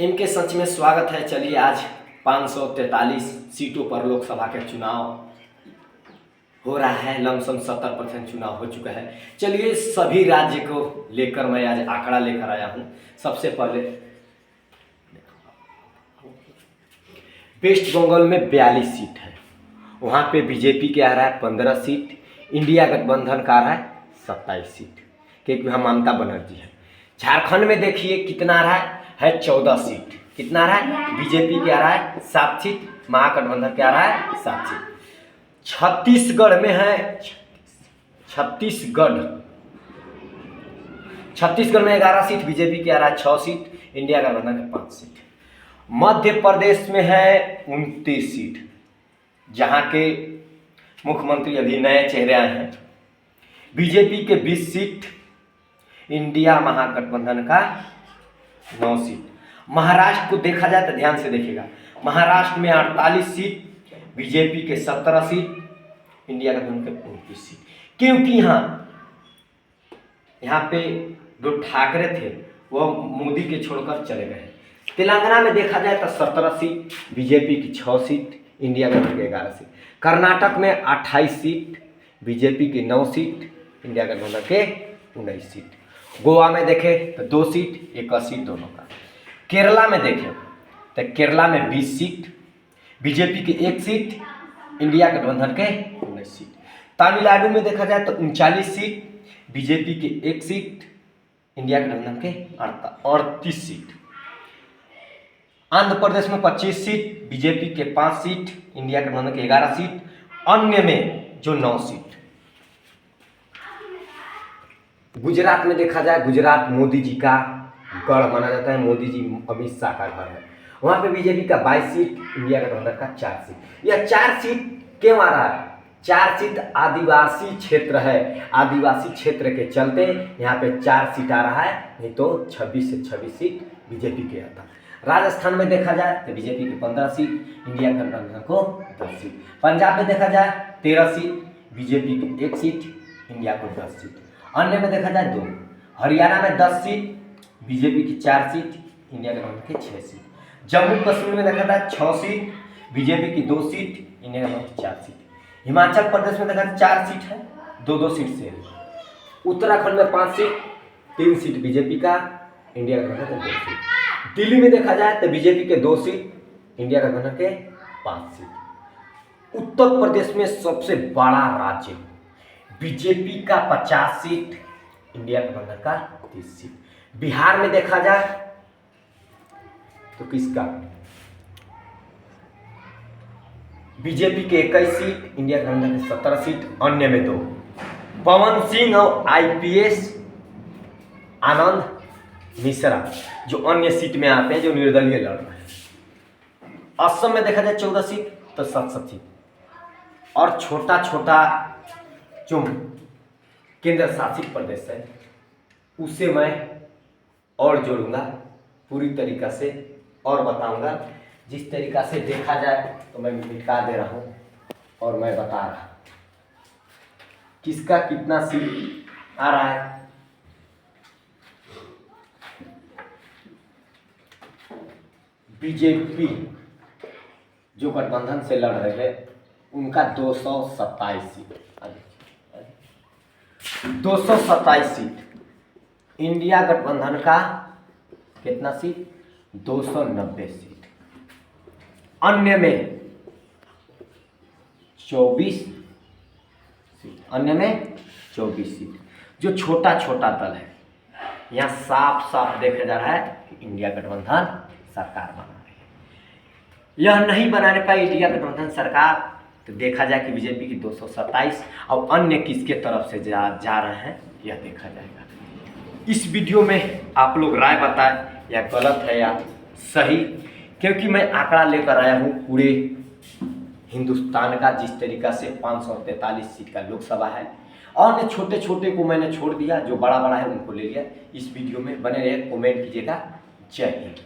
इनके सच में स्वागत है। चलिए, आज 543 सीटों पर लोकसभा के चुनाव हो रहा है। लमसम 70% चुनाव हो चुका है। चलिए, सभी राज्य को लेकर मैं आज आंकड़ा लेकर आया हूँ। सबसे पहले वेस्ट बंगाल में 42 सीट है। वहाँ पे बीजेपी के आ रहा है 15 सीट, इंडिया गठबंधन का आ रहा है 27 सीट, क्योंकि वहाँ ममता बनर्जी है। झारखंड में देखिए कितना आ रहा है 14 सीट। कितना आ रहा है? बीजेपी के आ रहा है 7 सीट, महागठबंधन के आ रहा है 7 सीट। छत्तीसगढ़ में है छत्तीसगढ़ में 11 सीट, बीजेपी के आ रहा है 6 सीट, इंडिया गठबंधन के 5 सीट। मध्य प्रदेश में है 29 सीट, जहां के मुख्यमंत्री अभी नए चेहरे आए हैं। बीजेपी के 20 सीट, इंडिया महागठबंधन का 9 सीट। महाराष्ट्र को देखा जाए तो ध्यान से देखिएगा, महाराष्ट्र में 48 सीट, बीजेपी के 17 सीट, इंडिया गठबंधन के 29 सीट। क्योंकि यहाँ पे जो ठाकरे थे वो मोदी के छोड़कर चले गए। तेलंगाना में देखा जाए तो 17 सीट, बीजेपी की 6 सीट, इंडिया गठबंधन के 11 सीट। कर्नाटक में 28 सीट, बीजेपी की 9 सीट, इंडिया गठबंधन के 19 सीट। गोवा में देखें तो 2 सीट, 1 सीट दोनों का। केरला में देखें तो केरला में 20 सीट, बीजेपी की 1 सीट, इंडिया गठबंधन के 19 सीट। तमिलनाडु में देखा जाए तो 39 सीट, बीजेपी की 1 सीट, इंडिया गठबंधन के 38 सीट। आंध्र प्रदेश में 25 सीट, बीजेपी के 5 सीट, इंडिया गठबंधन के 11 सीट, अन्य में जो 9 सीट। गुजरात में देखा जाए, गुजरात मोदी जी का गढ़ माना जाता है, मोदी जी अमित शाह का घर है। वहाँ पे बीजेपी का 22 सीट, इंडिया गठबंधन का 4 सीट। यह 4 सीट क्यों आ रहा है? 4 सीट आदिवासी क्षेत्र है, आदिवासी क्षेत्र के चलते यहाँ पे 4 सीट आ रहा है, नहीं तो 26 से 26 सीट बीजेपी के आता। राजस्थान में देखा जाए तो बीजेपी की 15 सीट, इंडिया गठबंधन को 10 सीट। पंजाब में देखा जाए 13 सीट, बीजेपी की 1 सीट, इंडिया को 10 सीट। अन्य में देखा जाए 2। हरियाणा में 10 सीट, बीजेपी की 4 सीट, इंडिया गठबंधन के 6 सीट। जम्मू कश्मीर में देखा जाए 6 सीट, बीजेपी की 2 सीट, इंडिया गठबंधन की 4 सीट। हिमाचल प्रदेश में देखा जाए 4 सीट है, 2-2 सीट से। उत्तराखंड में 5 सीट, 3 सीट बीजेपी का, इंडिया गठबंधन के 2 सीट। दिल्ली में देखा जाए तो बीजेपी के 2 सीट, इंडिया गठबंधन के 5 सीट। उत्तर प्रदेश में सबसे बड़ा राज्य, बीजेपी का 50 सीट, इंडिया गठबंधन का 30 सीट। बिहार में देखा जाए तो किसका? बीजेपी के 21 सीट, इंडिया गठबंधन के 17 सीट, अन्य में 2। पवन सिंह और आईपीएस आनंद मिश्रा जो अन्य सीट में आते हैं, जो निर्दलीय लड़ रहे हैं। असम में देखा जाए 14 सीट तो 7 सीट। और छोटा छोटा जो केंद्र शासित प्रदेश है उसे मैं और जोड़ूंगा पूरी तरीक़ा से और बताऊंगा। जिस तरीक़ा से देखा जाए तो मैं मिटा दे रहा हूँ और मैं बता रहा किसका कितना सीट आ रहा है। बीजेपी जो गठबंधन से लड़ रहे हैं उनका 227 सीट, 227 सीट। इंडिया गठबंधन का कितना सीट? 290 सीट। अन्य में 24 सीट, अन्य में 24 सीट। जो छोटा छोटा दल है, यहाँ साफ साफ देखा जा रहा है कि इंडिया गठबंधन सरकार बना रही है। यह नहीं बनाने पाई इंडिया गठबंधन सरकार तो देखा जाए कि बीजेपी की 227 और अन्य किसके तरफ से जा रहे हैं यह देखा जाएगा। इस वीडियो में आप लोग राय बताएं या गलत है या सही, क्योंकि मैं आंकड़ा लेकर आया हूँ पूरे हिंदुस्तान का। जिस तरीक़ा से 543 सीट का लोकसभा है, और छोटे छोटे को मैंने छोड़ दिया, जो बड़ा बड़ा है उनको ले लिया। इस वीडियो में बने रहे, कमेंट कीजिएगा। जय हिंद।